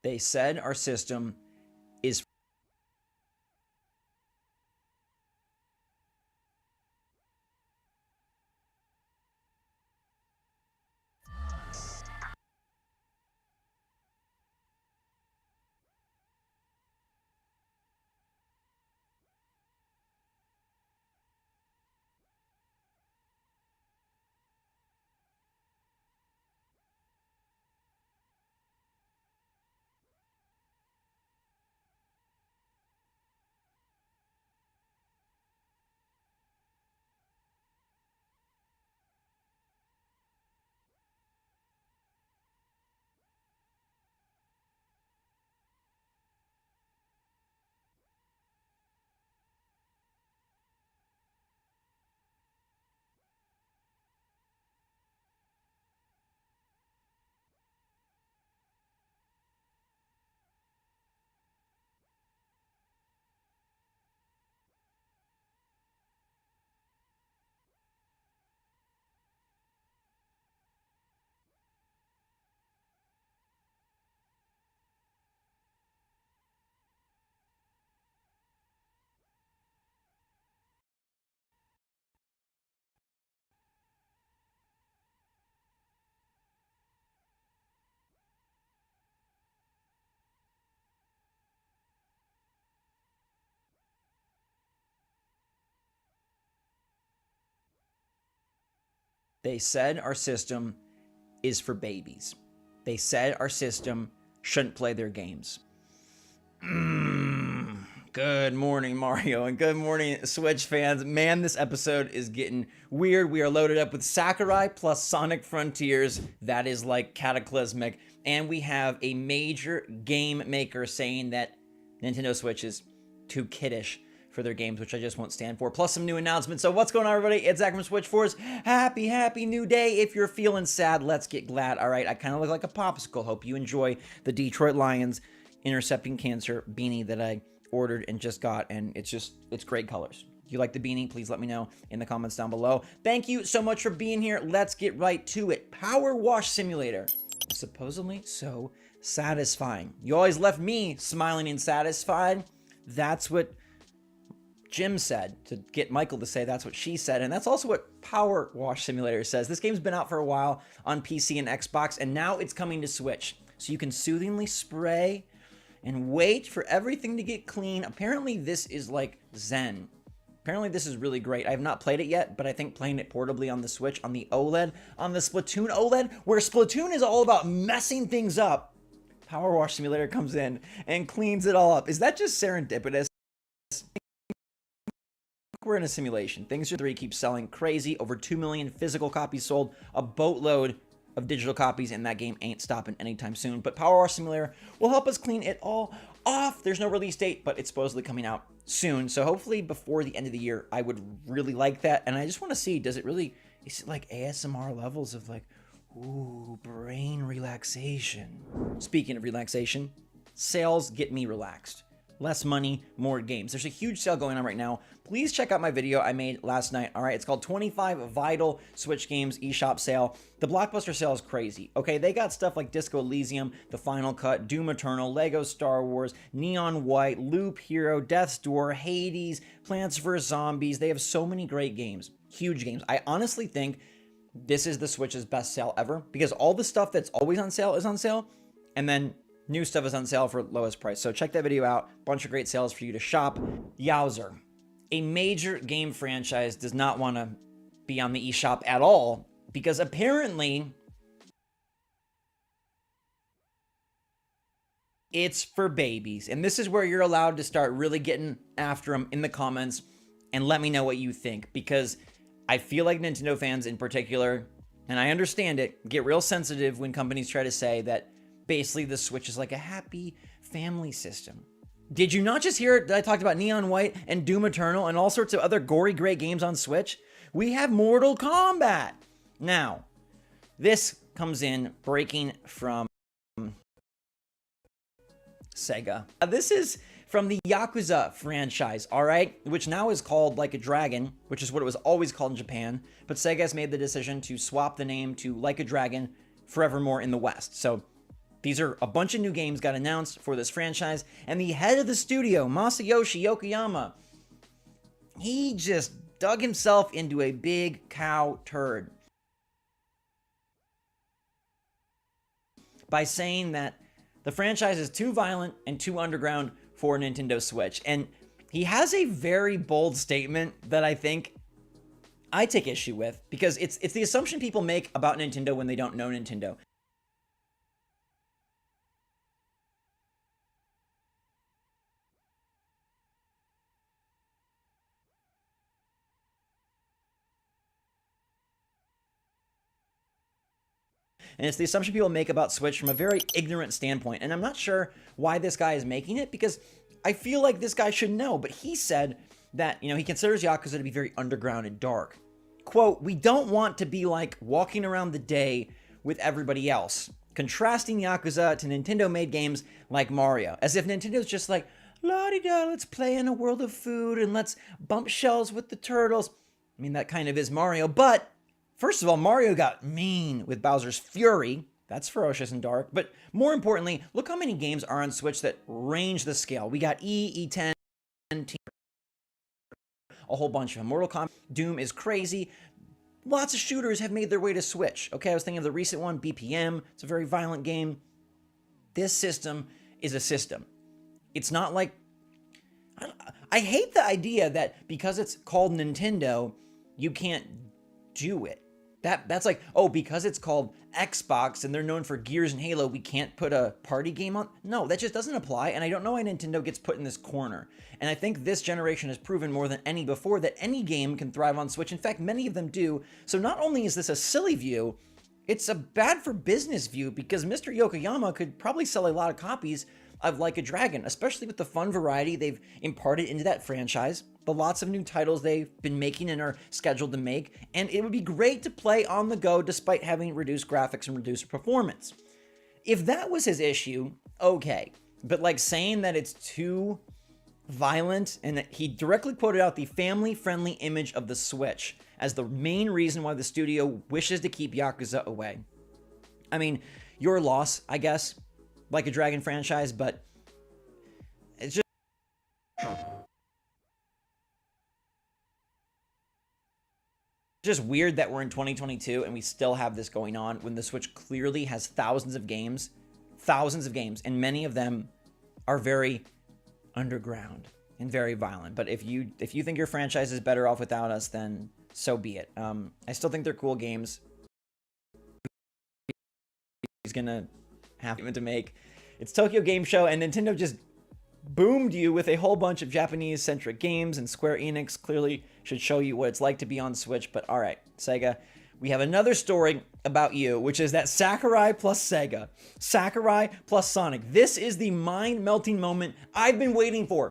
They said our system is They said our system is for babies. They said our system shouldn't play their games. Good morning, Mario, and good morning, Switch fans. Man, this episode is getting weird. We are loaded up with Sakurai plus Sonic Frontiers. That is like cataclysmic. And we have a major game maker saying that Nintendo Switch is too kiddish for their games, which I just won't stand for, plus some new announcements. So what's going on, everybody? It's Zach from Switch Force. Happy new day. If you're feeling sad, let's get glad. All right, I kind of look like a popsicle. Hope you enjoy the Detroit Lions intercepting cancer beanie that I ordered and just got, and it's great colors. If you like the beanie, please let me know in the comments down below. Thank you so much for being here. Let's get right to it. Power Wash Simulator. Supposedly so satisfying. You always left me smiling and satisfied. That's what Jim said, to get Michael to say that's what she said, and that's also what Power Wash Simulator says. This game's been out for a while on PC and Xbox, and now it's coming to Switch. So you can soothingly spray and wait for everything to get clean. Apparently this is like Zen. Apparently this is really great. I have not played it yet, but I think playing it portably on the Switch, on the OLED, on the Splatoon OLED, where Splatoon is all about messing things up, Power Wash Simulator comes in and cleans it all up. Is that just serendipitous? We're in a simulation. Things 3 keep selling crazy. Over 2 million physical copies sold. A boatload of digital copies, and that game ain't stopping anytime soon. But Power Wash Simulator will help us clean it all off. There's no release date, but it's supposedly coming out soon. So hopefully before the end of the year, I would really like that. And I just want to see, is it like ASMR levels of like, ooh, brain relaxation. Speaking of relaxation, sales get me relaxed. Less money, more games. There's a huge sale going on right now. Please check out my video I made last night. All right, it's called 25 Vital Switch Games eShop Sale. The Blockbuster sale is crazy. Okay, they got stuff like Disco Elysium, The Final Cut, Doom Eternal, Lego Star Wars, Neon White, Loop Hero, Death's Door, Hades, Plants vs. Zombies. They have so many great games, huge games. I honestly think this is the Switch's best sale ever, because all the stuff that's always on sale is on sale, and then new stuff is on sale for lowest price. So check that video out. Bunch of great sales for you to shop. Yowzer. A major game franchise does not want to be on the eShop at all, because apparently it's for babies. And this is where you're allowed to start really getting after them in the comments and let me know what you think, because I feel like Nintendo fans in particular, and I understand it, get real sensitive when companies try to say that basically the Switch is like a happy family system. Did you not just hear that I talked about Neon White and Doom Eternal and all sorts of other gory great games on Switch? We have Mortal Kombat. Now, this comes in breaking from Sega. This is from the Yakuza franchise, all right, which now is called Like a Dragon, which is what it was always called in Japan, but Sega has made the decision to swap the name to Like a Dragon forevermore in the West. So these are a bunch of new games got announced for this franchise, and the head of the studio, Masayoshi Yokoyama, he just dug himself into a big cow turd by saying that the franchise is too violent and too underground for Nintendo Switch. And he has a very bold statement that I think I take issue with, because it's the assumption people make about Nintendo when they don't know Nintendo. And it's the assumption people make about Switch from a very ignorant standpoint. And I'm not sure why this guy is making it, because I feel like this guy should know. But he said that, he considers Yakuza to be very underground and dark. Quote, "We don't want to be like walking around the day with everybody else, contrasting Yakuza to Nintendo-made games like Mario, as if Nintendo's just like, la-di-da, let's play in a world of food and let's bump shells with the turtles." I mean, that kind of is Mario, but first of all, Mario got mean with Bowser's Fury. That's ferocious and dark. But more importantly, look how many games are on Switch that range the scale. We got E10, a whole bunch of them. Mortal Kombat, Doom is crazy. Lots of shooters have made their way to Switch. Okay, I was thinking of the recent one, BPM. It's a very violent game. This system is a system. It's not like... I hate the idea that because it's called Nintendo, you can't do it. That's like, oh, because it's called Xbox and they're known for Gears and Halo, we can't put a party game on? No, that just doesn't apply, and I don't know why Nintendo gets put in this corner. And I think this generation has proven more than any before that any game can thrive on Switch. In fact, many of them do. So not only is this a silly view, it's a bad for business view, because Mr. Yokoyama could probably sell a lot of copies of Like a Dragon, especially with the fun variety they've imparted into that franchise, the lots of new titles they've been making and are scheduled to make, and it would be great to play on the go despite having reduced graphics and reduced performance. If that was his issue, okay. But like saying that it's too violent, and that he directly quoted out the family-friendly image of the Switch as the main reason why the studio wishes to keep Yakuza away. I mean, your loss, I guess, Like a Dragon franchise, but it's just weird that we're in 2022 and we still have this going on when the Switch clearly has thousands of games, and many of them are very underground and very violent. But if you think your franchise is better off without us, then so be it. I still think they're cool games. He's gonna have to make. It's Tokyo Game Show, and Nintendo just boomed you with a whole bunch of Japanese-centric games, and Square Enix clearly should show you what it's like to be on Switch. But all right, Sega, we have another story about you, which is that Sakurai plus Sega, Sakurai plus Sonic. This is the mind-melting moment I've been waiting for.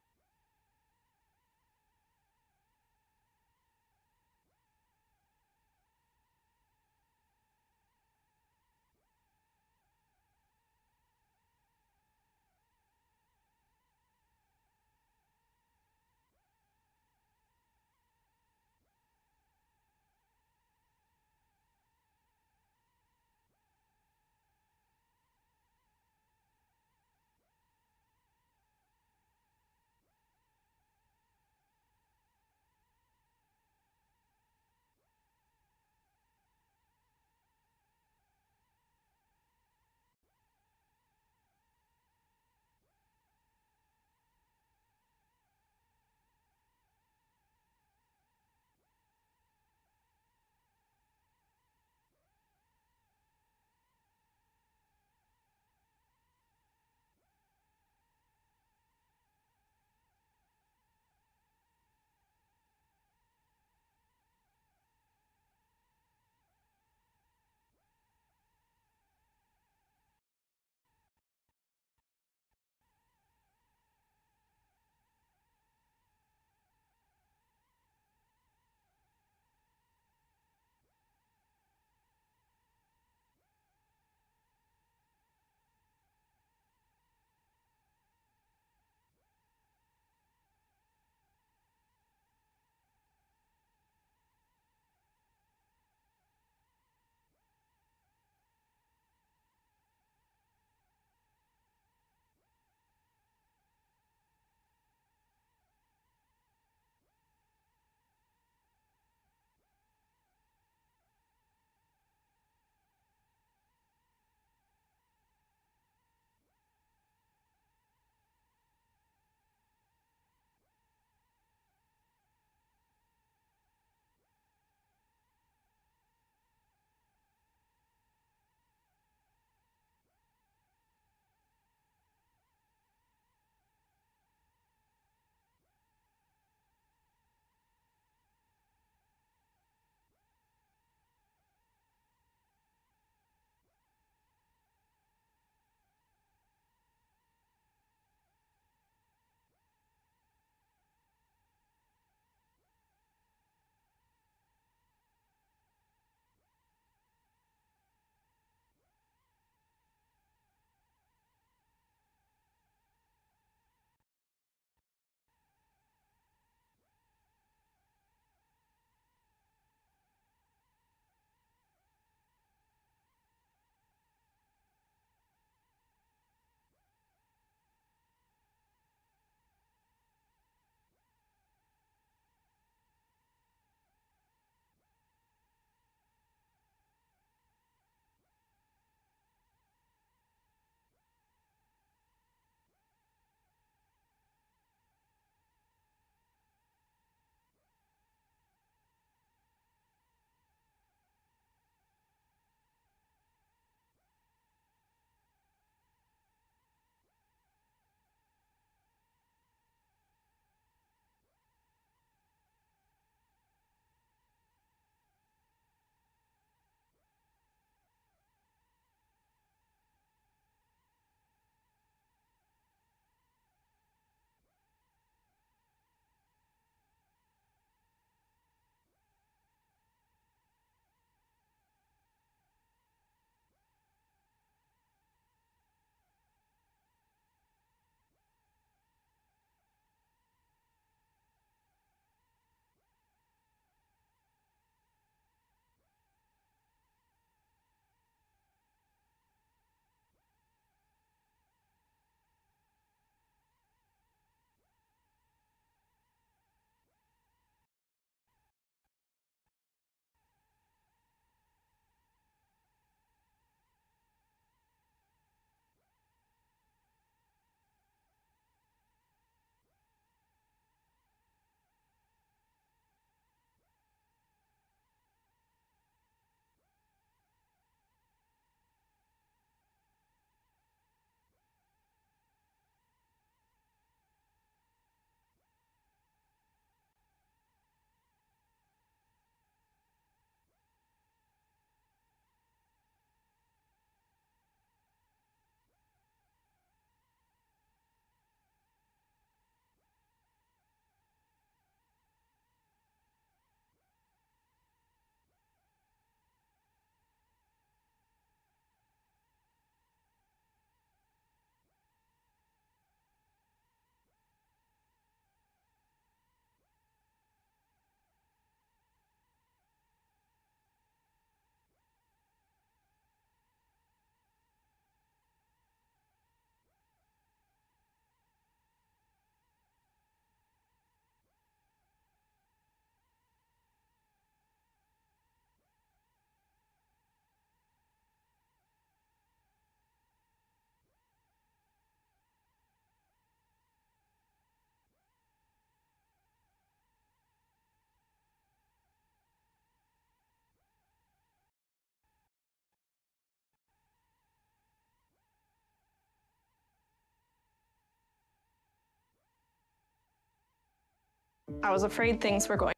I was afraid things were going.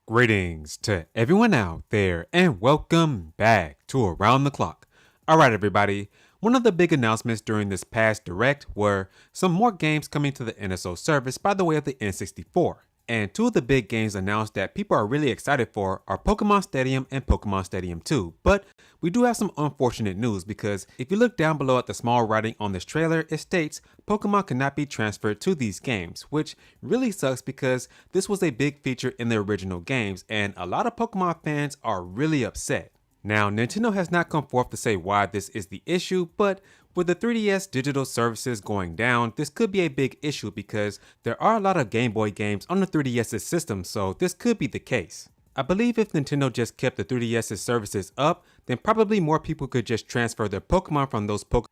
Greetings to everyone out there and welcome back to Around the Clock. Alright everybody, one of the big announcements during this past Direct were some more games coming to the NSO service by the way of the N64. And two of the big games announced that people are really excited for are Pokemon Stadium and Pokemon Stadium 2. But we do have some unfortunate news because if you look down below at the small writing on this trailer, it states Pokemon cannot be transferred to these games, which really sucks because this was a big feature in the original games and a lot of Pokemon fans are really upset. Now, Nintendo has not come forth to say why this is the issue, but with the 3DS digital services going down, this could be a big issue because there are a lot of Game Boy games on the 3DS's system, so this could be the case. I believe if Nintendo just kept the 3DS's services up, then probably more people could just transfer their Pokemon from those Pokemon.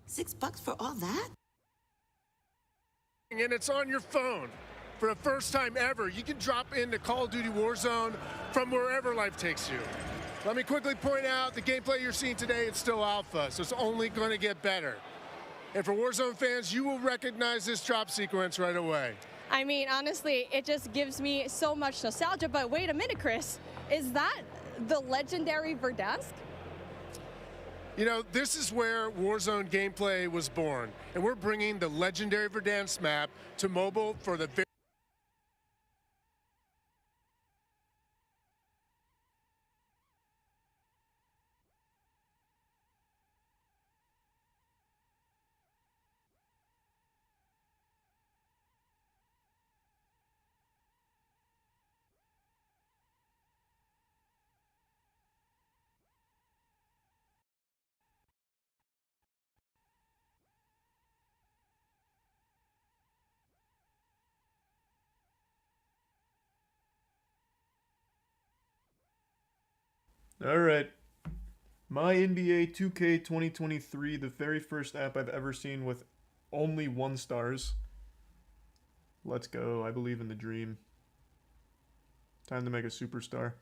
$6 for all that? And it's on your phone. For the first time ever, you can drop into Call of Duty Warzone from wherever life takes you. Let me quickly point out the gameplay you're seeing today, it's still alpha, so it's only going to get better. And for Warzone fans, you will recognize this drop sequence right away. I mean, honestly, it just gives me so much nostalgia. But wait a minute, Chris. Is that the legendary Verdansk? You know, this is where Warzone gameplay was born, and we're bringing the legendary Verdansk map to mobile for the very All right. My NBA 2K 2023, the very first app I've ever seen with only 1 stars. Let's go. I believe in the dream. Time to make a superstar.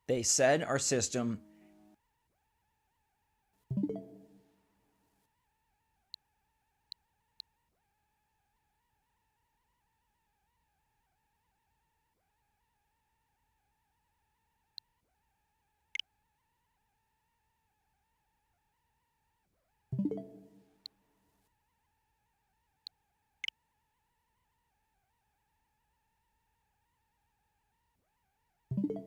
They said our system you